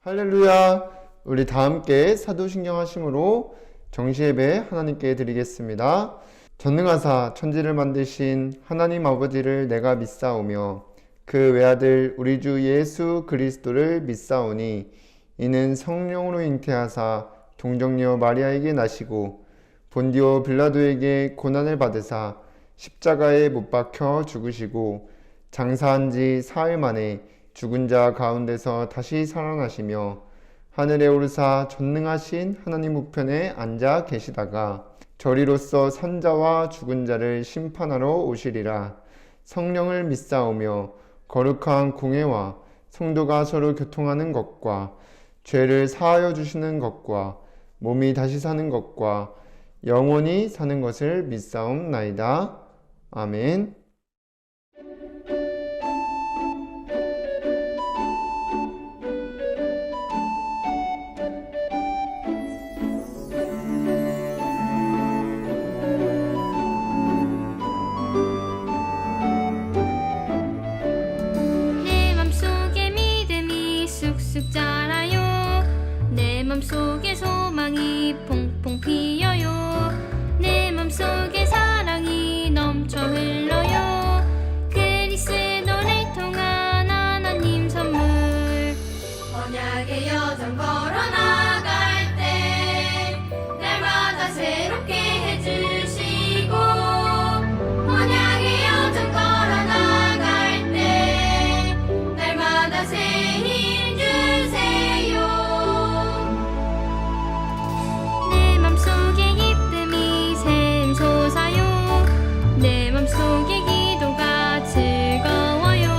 할렐루야! 우리 다 함께 사도신경 하심으로 정시예배 하나님께 드리겠습니다. 전능하사 천지를 만드신 하나님 아버지를 내가 믿사오며 그 외아들 우리 주 예수 그리스도를 믿사오니 이는 성령으로 잉태하사 동정녀 마리아에게 나시고 본디오 빌라도에게 고난을 받으사 십자가에 못 박혀 죽으시고 장사한 지 사흘 만에 죽은 자 가운데서 다시 살아나시며 하늘에 오르사 전능하신 하나님 우편에 앉아 계시다가 저리로서 산자와 죽은 자를 심판하러 오시리라. 성령을 믿사오며 거룩한 공회와 성도가 서로 교통하는 것과 죄를 사하여 주시는 것과 몸이 다시 사는 것과 영원히 사는 것을 믿사옵나이다. 아멘. 쑥쑥 자라요. 내 맘속에 소망이 퐁퐁 피어요. 내 맘속에 사랑이 넘쳐 흘러요. 그리스도를 통한 하나님 선물. 언약의 여정 걸어나갈 때 날마다 새롭게 해주시고 언약의 여정 걸어나갈 때 날마다 새 힘 주세요. 내 맘속에 기쁨이 샘솟아요. 내 맘속에 기도가 즐거워요.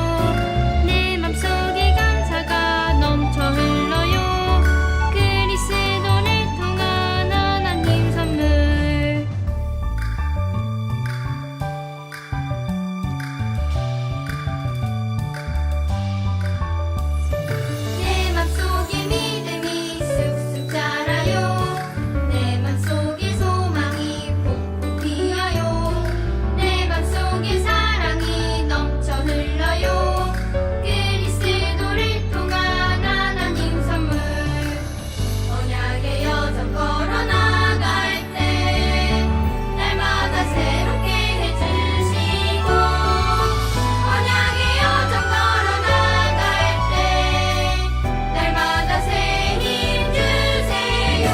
내 맘속에 감사가 넘쳐 흘러요. 그리스도를 통한 하나님 선물. 내 맘속에 믿음이 쑥쑥 자라요. 내 맘속에 소망이 퐁퐁 피어요. 내 맘속에 사랑이 넘쳐 흘러요. 그리스도를 통한 하나님 선물. 언약의 여정 걸어나갈 때 날마다 새롭게 해주시고 언약의 여정 걸어나갈 때 날마다 새 힘 주세요.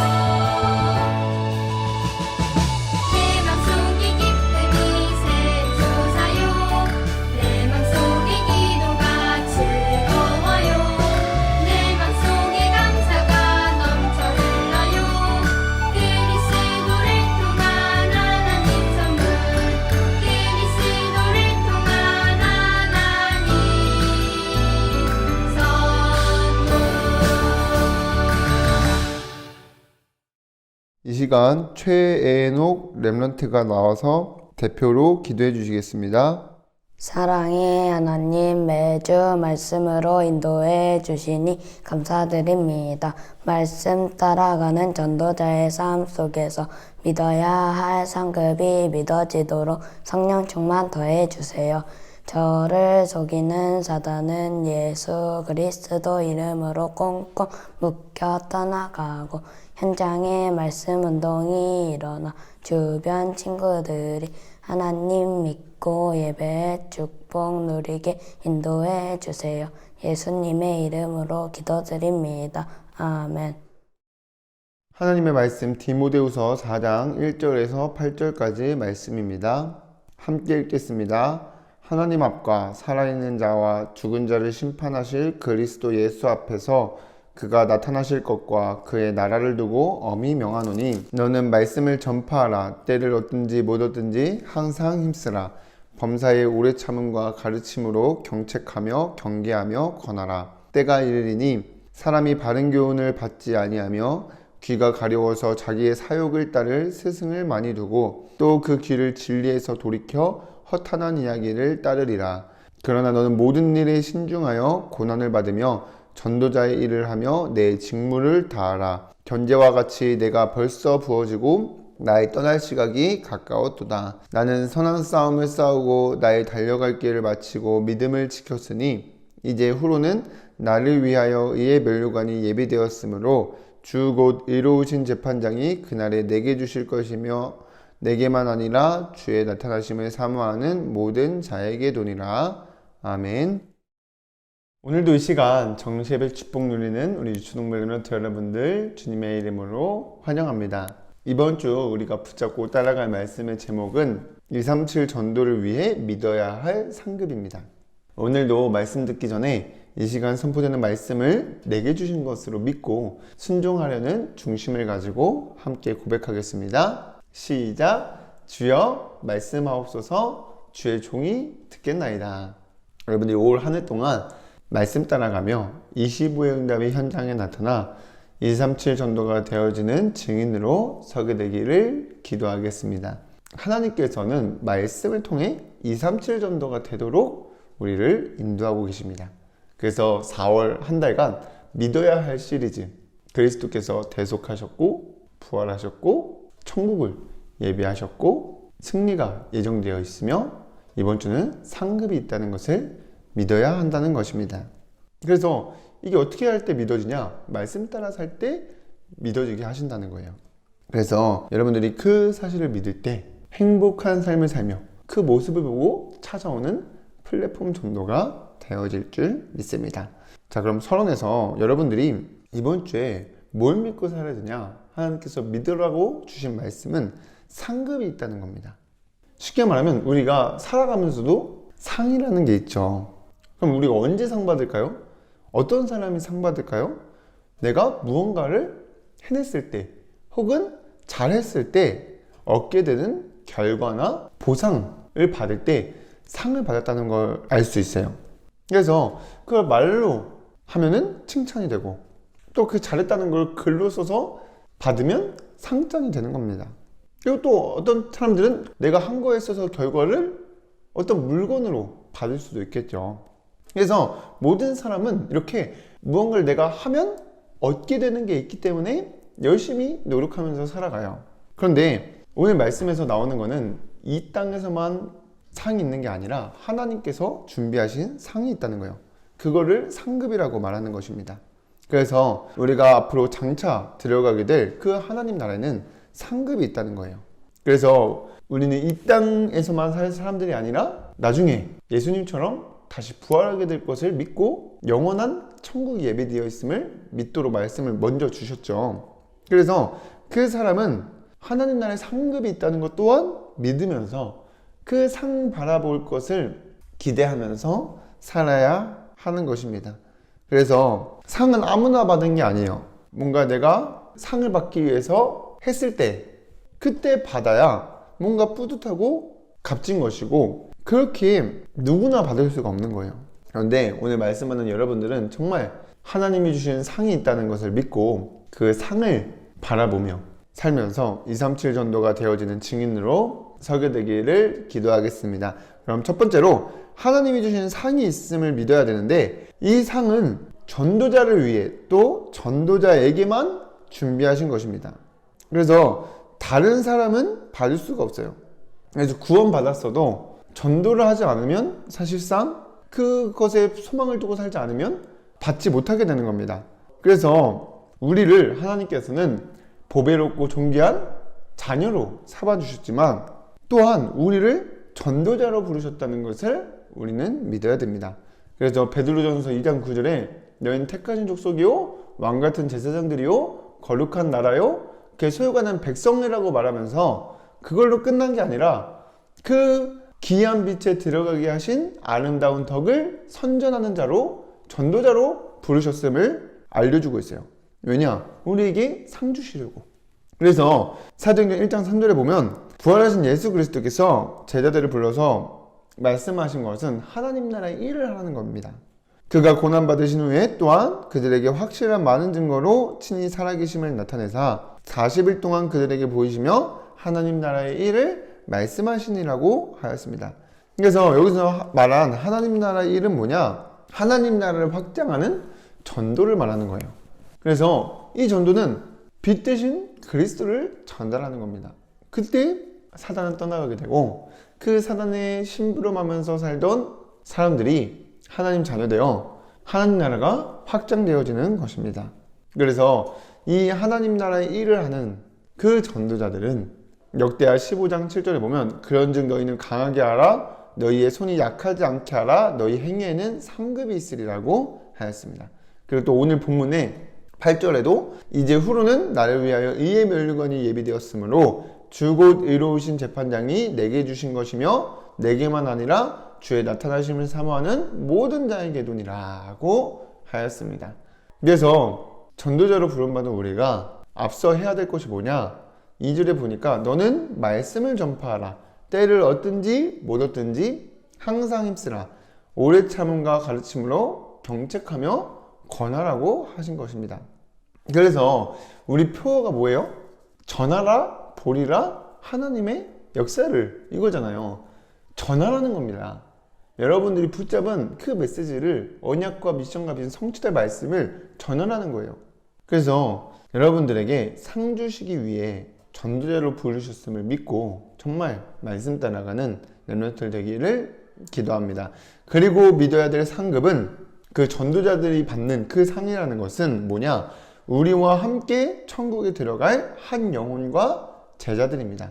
내 맘속에 기쁨이 샘솟아요. 내 맘속에 기도가 즐거워요. 내 맘속에 감사가 넘쳐 흘러요. 그리스도를 통한 하나님 선물. 그리스도를 통한 하나님 선물. 이 시간 최애녹 렘넌트가 나와서 대표로 기도해 주시겠습니다. 사랑의 하나님, 매주 말씀으로 인도해 주시니 감사드립니다. 말씀 따라가는 전도자의 삶 속에서 믿어야 할 상급이 믿어지도록 성령 충만 더해 주세요. 저를 속이는 사단은 예수 그리스도 이름으로 꽁꽁 묶여 떠나가고 현장에 말씀 운동이 일어나 주변 친구들이 하나님 믿고 예배의 축복 누리게 인도해 주세요. 예수님의 이름으로 기도드립니다. 아멘. 하나님의 말씀 디모데후서 4장 1절에서 8절까지 말씀입니다. 함께 읽겠습니다. 하나님 앞과 살아있는 자와 죽은 자를 심판하실 그리스도 예수 앞에서 그가 나타나실 것과 그의 나라를 두고 엄히 명하노니 너는 말씀을 전파하라. 때를 얻든지 못 얻든지 항상 힘쓰라. 범사의 오래 참음과 가르침으로 경책하며 경계하며 권하라. 때가 이르리니 사람이 바른 교훈을 받지 아니하며 귀가 가려워서 자기의 사욕을 따를 스승을 많이 두고 또 그 귀를 진리에서 돌이켜 허탄한 이야기를 따르리라. 그러나 너는 모든 일에 신중하여 고난을 받으며 전도자의 일을 하며 내 직무를 다하라. 견제와 같이 내가 벌써 부어지고 나의 떠날 시각이 가까웠도다. 나는 선한 싸움을 싸우고 나의 달려갈 길을 마치고 믿음을 지켰으니 이제 후로는 나를 위하여 이의 면류관이 예비되었으므로 주 곧 의로우신 재판장이 그날에 내게 주실 것이며 내게만 아니라 주의 나타나심을 사모하는 모든 자에게 도니라. 아멘. 오늘도 이 시간 정시예배 축복 누리는 우리 유초동물 르너트 여러분들 주님의 이름으로 환영합니다. 이번 주 우리가 붙잡고 따라갈 말씀의 제목은 237 전도를 위해 믿어야 할 상급입니다. 오늘도 말씀 듣기 전에 이 시간 선포되는 말씀을 내게 주신 것으로 믿고 순종하려는 중심을 가지고 함께 고백하겠습니다. 시작! 주여 말씀하옵소서. 주의 종이 듣겠나이다. 여러분들이 올 한 해 동안 말씀 따라가며 25의 응답이 현장에 나타나 237 전도가 되어지는 증인으로 서게 되기를 기도하겠습니다. 하나님께서는 말씀을 통해 237 전도가 되도록 우리를 인도하고 계십니다. 그래서 4월 한 달간 믿어야 할 시리즈, 그리스도께서 대속하셨고 부활하셨고 천국을 예비하셨고 승리가 예정되어 있으며 이번 주는 상급이 있다는 것을 믿어야 한다는 것입니다. 그래서 이게 어떻게 할 때 믿어지냐? 말씀 따라 살 때 믿어지게 하신다는 거예요. 그래서 여러분들이 그 사실을 믿을 때 행복한 삶을 살며 그 모습을 보고 찾아오는 플랫폼 전도가 되어질 줄 믿습니다. 자, 그럼 서론에서 여러분들이 이번 주에 뭘 믿고 살아야 되냐? 하나님께서 믿으라고 주신 말씀은 상급이 있다는 겁니다. 쉽게 말하면 우리가 살아가면서도 상이라는 게 있죠. 그럼 우리가 언제 상 받을까요? 어떤 사람이 상 받을까요? 내가 무언가를 해냈을 때 혹은 잘했을 때 얻게 되는 결과나 보상을 받을 때 상을 받았다는 걸 알 수 있어요. 그래서 그걸 말로 하면은 칭찬이 되고 또 그 잘했다는 걸 글로 써서 받으면 상장이 되는 겁니다. 그리고 또 어떤 사람들은 내가 한 거에 있어서 결과를 어떤 물건으로 받을 수도 있겠죠. 그래서 모든 사람은 이렇게 무언가를 내가 하면 얻게 되는 게 있기 때문에 열심히 노력하면서 살아가요. 그런데 오늘 말씀에서 나오는 거는 이 땅에서만 상이 있는 게 아니라 하나님께서 준비하신 상이 있다는 거예요. 그거를 상급이라고 말하는 것입니다. 그래서 우리가 앞으로 장차 들어가게 될 그 하나님 나라에는 상급이 있다는 거예요. 그래서 우리는 이 땅에서만 살 사람들이 아니라 나중에 예수님처럼 다시 부활하게 될 것을 믿고 영원한 천국이 예비되어 있음을 믿도록 말씀을 먼저 주셨죠. 그래서 그 사람은 하나님 나라의 상급이 있다는 것 또한 믿으면서 그 상 바라볼 것을 기대하면서 살아야 하는 것입니다. 그래서 상은 아무나 받은 게 아니에요. 뭔가 내가 상을 받기 위해서 했을 때 그때 받아야 뭔가 뿌듯하고 값진 것이고 그렇게 누구나 받을 수가 없는 거예요. 그런데 오늘 말씀하는 여러분들은 정말 하나님이 주신 상이 있다는 것을 믿고 그 상을 바라보며 살면서 237 전도가 되어지는 증인으로 서게 되기를 기도하겠습니다. 그럼 첫 번째로 하나님이 주신 상이 있음을 믿어야 되는데 이 상은 전도자를 위해 또 전도자에게만 준비하신 것입니다. 그래서 다른 사람은 받을 수가 없어요. 그래서 구원받았어도 전도를 하지 않으면 사실상 그것에 소망을 두고 살지 않으면 받지 못하게 되는 겁니다. 그래서 우리를 하나님께서는 보배롭고 존귀한 자녀로 삼아주셨지만 또한 우리를 전도자로 부르셨다는 것을 우리는 믿어야 됩니다. 그래서 베드로전서 2장 9절에 너희는 택하신 족속이요 왕같은 제사장들이요 거룩한 나라요 그 소유가는 백성이라고 말하면서 그걸로 끝난 게 아니라 그 기이한 빛에 들어가게 하신 아름다운 덕을 선전하는 자로 전도자로 부르셨음을 알려주고 있어요. 왜냐? 우리에게 상 주시려고. 그래서 사도행전 1장 3절에 보면 부활하신 예수 그리스도께서 제자들을 불러서 말씀하신 것은 하나님 나라의 일을 하라는 겁니다. 그가 고난받으신 후에 또한 그들에게 확실한 많은 증거로 친히 살아계심을 나타내사 40일 동안 그들에게 보이시며 하나님 나라의 일을 말씀하시니라고 하였습니다. 그래서 여기서 말한 하나님 나라의 일은 뭐냐? 하나님 나라를 확장하는 전도를 말하는 거예요. 그래서 이 전도는 빛 대신 그리스도를 전달하는 겁니다. 그때 사단은 떠나가게 되고 그 사단에 심부름하면서 살던 사람들이 하나님 자녀되어 하나님 나라가 확장되어지는 것입니다. 그래서 이 하나님 나라의 일을 하는 그 전도자들은 역대하 15장 7절에 보면 그런즉 너희는 강하게 하라 너희의 손이 약하지 않게 하라 너희 행위에는 상급이 있으리라고 하였습니다. 그리고 또 오늘 본문에 8절에도 이제 후로는 나를 위하여 의의 멸류관이 예비되었으므로 주 곧 의로우신 재판장이 내게 주신 것이며 내게만 아니라 주의 나타나심을 사모하는 모든 자에게도니라고 하였습니다. 그래서 전도자로 부름받은 우리가 앞서 해야 될 것이 뭐냐? 2절에 보니까 너는 말씀을 전파하라. 때를 얻든지 못 얻든지 항상 힘쓰라. 오래 참음과 가르침으로 경책하며 권하라고 하신 것입니다. 그래서 우리 표어가 뭐예요? 전하라, 보리라, 하나님의 역사를 이거잖아요. 전하라는 겁니다. 여러분들이 붙잡은 그 메시지를 언약과 미션과 비전 성취될 말씀을 전하라는 거예요. 그래서 여러분들에게 상 주시기 위해 전도자로 부르셨음을 믿고 정말 말씀 따라가는 렘넌트들 되기를 기도합니다. 그리고 믿어야 될 상급은 그 전도자들이 받는 그 상이라는 것은 뭐냐? 우리와 함께 천국에 들어갈 한 영혼과 제자들입니다.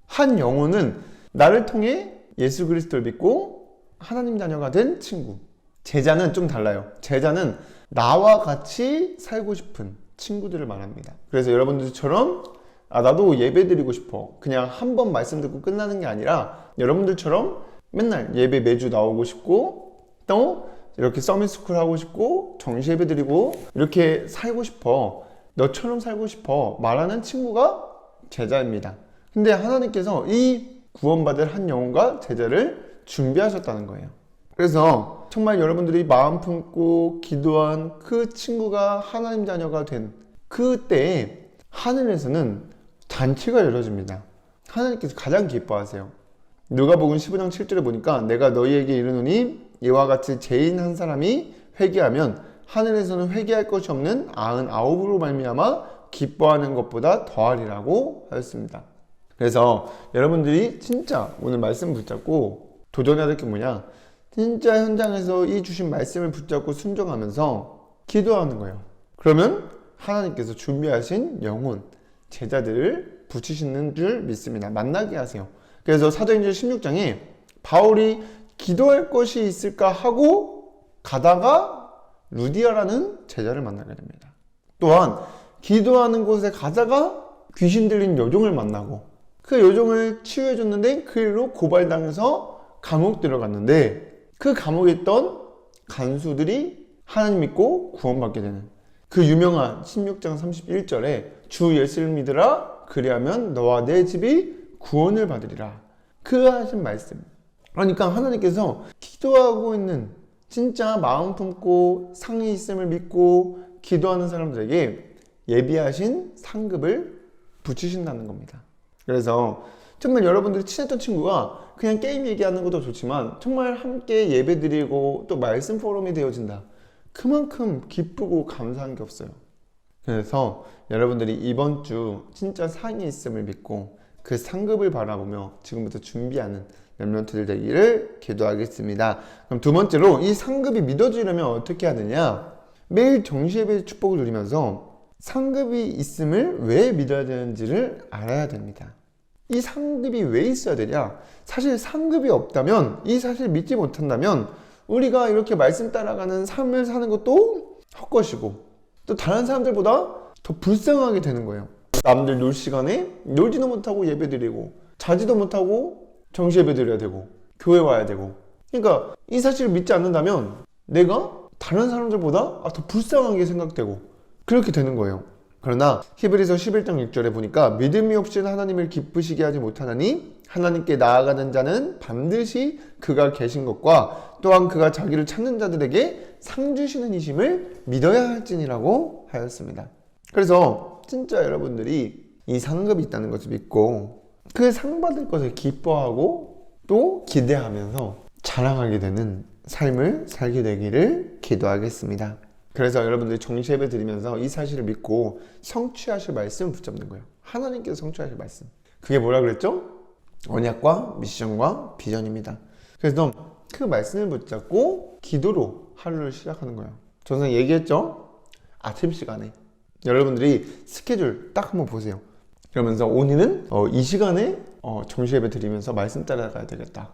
한 영혼은 나를 통해 예수 그리스도를 믿고 하나님 자녀가 된 친구. 제자는 좀 달라요. 제자는 나와 같이 살고 싶은 친구들을 말합니다. 그래서 여러분들처럼 나도 예배 드리고 싶어. 그냥 한 번 말씀 듣고 끝나는 게 아니라 여러분들처럼 맨날 예배 매주 나오고 싶고 또 이렇게 서밋스쿨 하고 싶고 정시 예배 드리고 이렇게 살고 싶어. 너처럼 살고 싶어. 말하는 친구가 제자입니다. 근데 하나님께서 이 구원받을 한 영혼과 제자를 준비하셨다는 거예요. 그래서 정말 여러분들이 마음 품고 기도한 그 친구가 하나님 자녀가 된 그때에 하늘에서는 잔치가 열어집니다. 하나님께서 가장 기뻐하세요. 누가복음 15장 7절에 보니까 내가 너희에게 이르노니 이와 같이 죄인 한 사람이 회개하면 하늘에서는 회개할 것이 없는 99으로 말미암아 기뻐하는 것보다 더하리라고 하였습니다. 그래서 여러분들이 진짜 오늘 말씀 붙잡고 도전해야 될 게 뭐냐? 진짜 현장에서 이 주신 말씀을 붙잡고 순종하면서 기도하는 거예요. 그러면 하나님께서 준비하신 영혼, 제자들을 붙이시는 줄 믿습니다. 만나게 하세요. 그래서 사도행전 16장에 바울이 기도할 것이 있을까 하고 가다가 루디아라는 제자를 만나게 됩니다. 또한 기도하는 곳에 가다가 귀신 들린 여종을 만나고 그 여종을 치유해 줬는데 그 일로 고발당해서 감옥 들어갔는데 그 감옥에 있던 간수들이 하나님 믿고 구원받게 되는 그 유명한 16장 31절에 주 예수를 믿으라 그리하면 너와 내 집이 구원을 받으리라 그 하신 말씀. 그러니까 하나님께서 기도하고 있는 진짜 마음 품고 상이 있음을 믿고 기도하는 사람들에게 예비하신 상급을 붙이신다는 겁니다. 그래서 정말 여러분들이 친했던 친구가 그냥 게임 얘기하는 것도 좋지만 정말 함께 예배 드리고 또 말씀 포럼이 되어진다. 그만큼 기쁘고 감사한 게 없어요. 그래서 여러분들이 이번 주 진짜 상이 있음을 믿고 그 상급을 바라보며 지금부터 준비하는 렘넌트들 되기를 기도하겠습니다. 그럼 두 번째로 이 상급이 믿어지려면 어떻게 해야 되냐? 매일 정시예배 축복을 누리면서 상급이 있음을 왜 믿어야 되는지를 알아야 됩니다. 이 상급이 왜 있어야 되냐? 사실 상급이 없다면, 이 사실 믿지 못한다면 우리가 이렇게 말씀 따라가는 삶을 사는 것도 헛것이고 또 다른 사람들보다 더 불쌍하게 되는 거예요. 남들 놀 시간에 놀지도 못하고 예배 드리고 자지도 못하고 정시 예배 드려야 되고 교회 와야 되고, 그러니까 이 사실을 믿지 않는다면 내가 다른 사람들보다 더 불쌍하게 생각되고 그렇게 되는 거예요. 그러나 히브리서 11장 6절에 보니까 믿음이 없이는 하나님을 기쁘시게 하지 못하나니 하나님께 나아가는 자는 반드시 그가 계신 것과 또한 그가 자기를 찾는 자들에게 상 주시는 이심을 믿어야 할지니라고 하였습니다. 그래서 진짜 여러분들이 이 상급이 있다는 것을 믿고 그 상 받을 것을 기뻐하고 또 기대하면서 자랑하게 되는 삶을 살게 되기를 기도하겠습니다. 그래서 여러분들이 정시 예배 드리면서 이 사실을 믿고 성취하실 말씀을 붙잡는 거예요. 하나님께서 성취하실 말씀. 그게 뭐라 그랬죠? 언약과 미션과 비전입니다. 그래서 그 말씀을 붙잡고 기도로 하루를 시작하는 거예요. 저는 얘기했죠? 아침 시간에 여러분들이 스케줄 딱 한번 보세요. 그러면서 오늘은 이 시간에 정시 예배 드리면서 말씀 따라가야 되겠다.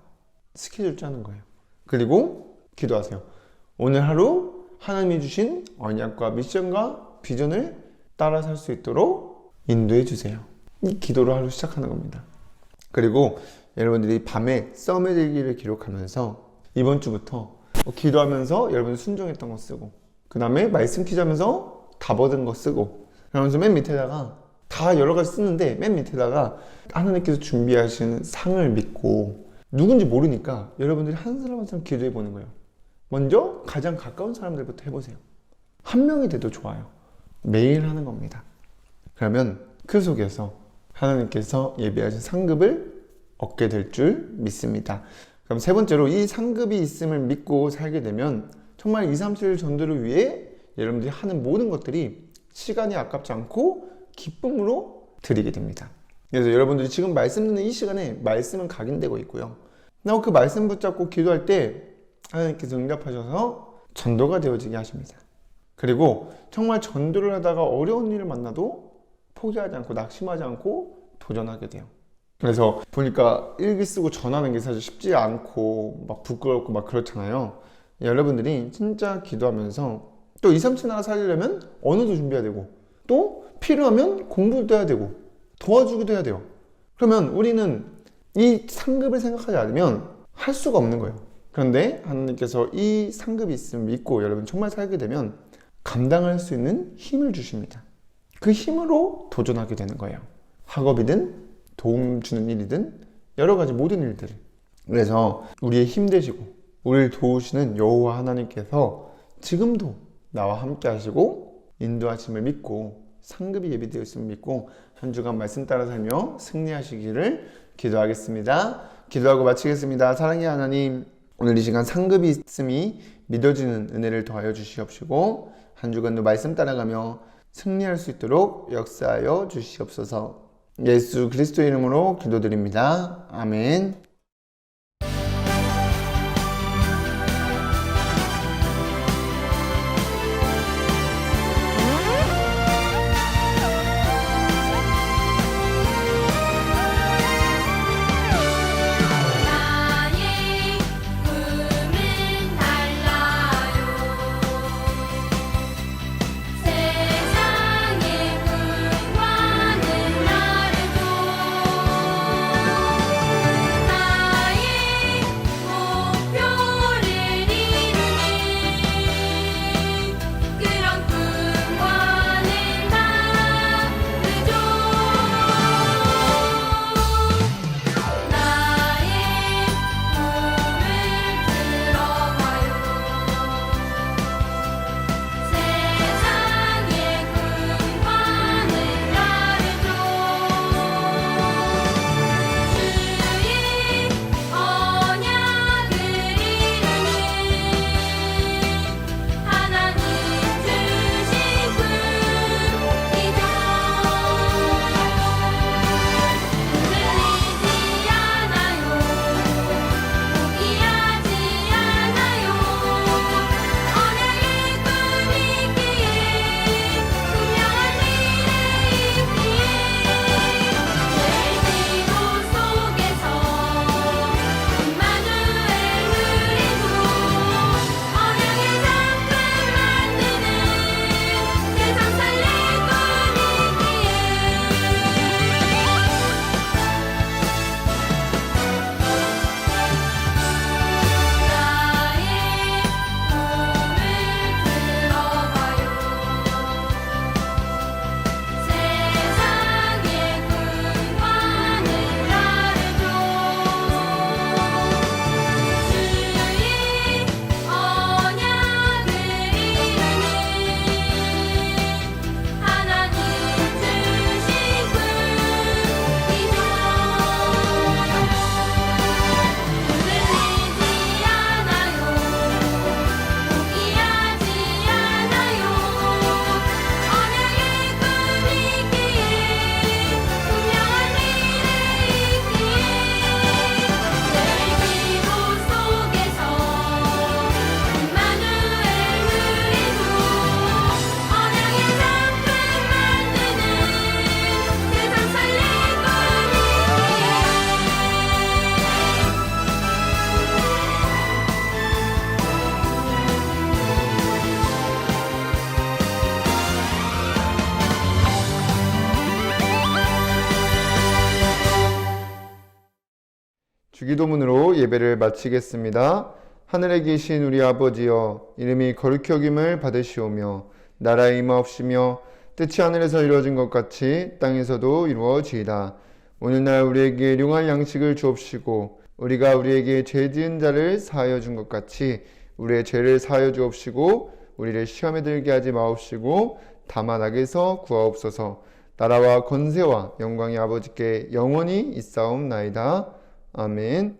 스케줄 짜는 거예요. 그리고 기도하세요. 오늘 하루 하나님이 주신 언약과 미션과 비전을 따라 살 수 있도록 인도해 주세요. 이 기도로 하루 시작하는 겁니다. 그리고 여러분들이 밤에 썸의 일기를 기록하면서 이번 주부터 기도하면서 여러분 순종했던 거 쓰고, 그 다음에 말씀 퀴즈하면서 답 얻은 거 쓰고, 그러면서 맨 밑에다가 다 여러 가지 쓰는데 맨 밑에다가 하나님께서 준비하신 상을 믿고, 누군지 모르니까 여러분들이 한 사람 한 사람 기도해 보는 거예요. 먼저 가장 가까운 사람들부터 해보세요. 한 명이 돼도 좋아요. 매일 하는 겁니다. 그러면 그 속에서 하나님께서 예비하신 상급을 얻게 될 줄 믿습니다. 그럼 세 번째로 이 상급이 있음을 믿고 살게 되면 정말 237 전도를 위해 여러분들이 하는 모든 것들이 시간이 아깝지 않고 기쁨으로 드리게 됩니다. 그래서 여러분들이 지금 말씀 듣는 이 시간에 말씀은 각인되고 있고요. 그 말씀 붙잡고 기도할 때 하나님께서 응답하셔서 전도가 되어지게 하십니다. 그리고 정말 전도를 하다가 어려운 일을 만나도 포기하지 않고 낙심하지 않고 도전하게 돼요. 그래서 보니까 일기 쓰고 전하는 게 사실 쉽지 않고 막 부끄럽고 막 그렇잖아요. 여러분들이 진짜 기도하면서 또 237 나라 살리려면 언어도 준비해야 되고, 또 필요하면 공부도 해야 되고 도와주기도 해야 돼요. 그러면 우리는 이 상급을 생각하지 않으면 할 수가 없는 거예요. 그런데 하나님께서 이 상급이 있음을 믿고 여러분 정말 살게 되면 감당할 수 있는 힘을 주십니다. 그 힘으로 도전하게 되는 거예요. 학업이든 도움 주는 일이든 여러 가지 모든 일들을. 그래서 우리의 힘 되시고 우리를 도우시는 여호와 하나님께서 지금도 나와 함께 하시고 인도하심을 믿고 상급이 예비되어 있음을 믿고 한 주간 말씀 따라 살며 승리하시기를 기도하겠습니다. 기도하고 마치겠습니다. 사랑의 하나님, 오늘 이 시간 상급이 있음이 믿어지는 은혜를 더하여 주시옵시고 한 주간도 말씀 따라가며 승리할 수 있도록 역사하여 주시옵소서. 예수 그리스도의 이름으로 기도드립니다. 아멘. 나의 꿈은 달라요 세상의 꿈과는 다르죠 주기도문으로 예배를 마치겠습니다. 하늘에 계신 우리 아버지여, 이름이 거룩히 여김을 받으시오며 나라의 임하옵시며 뜻이 하늘에서 이루어진 것 같이 땅에서도 이루어지이다. 오늘날 우리에게 일용할 양식을 주옵시고 우리가 우리에게 죄 지은 자를 사하여 준 것 같이 우리의 죄를 사하여 주옵시고 우리를 시험에 들게 하지 마옵시고 다만 악에서 구하옵소서. 나라와 권세와 영광이 아버지께 영원히 있사옵나이다. 아멘.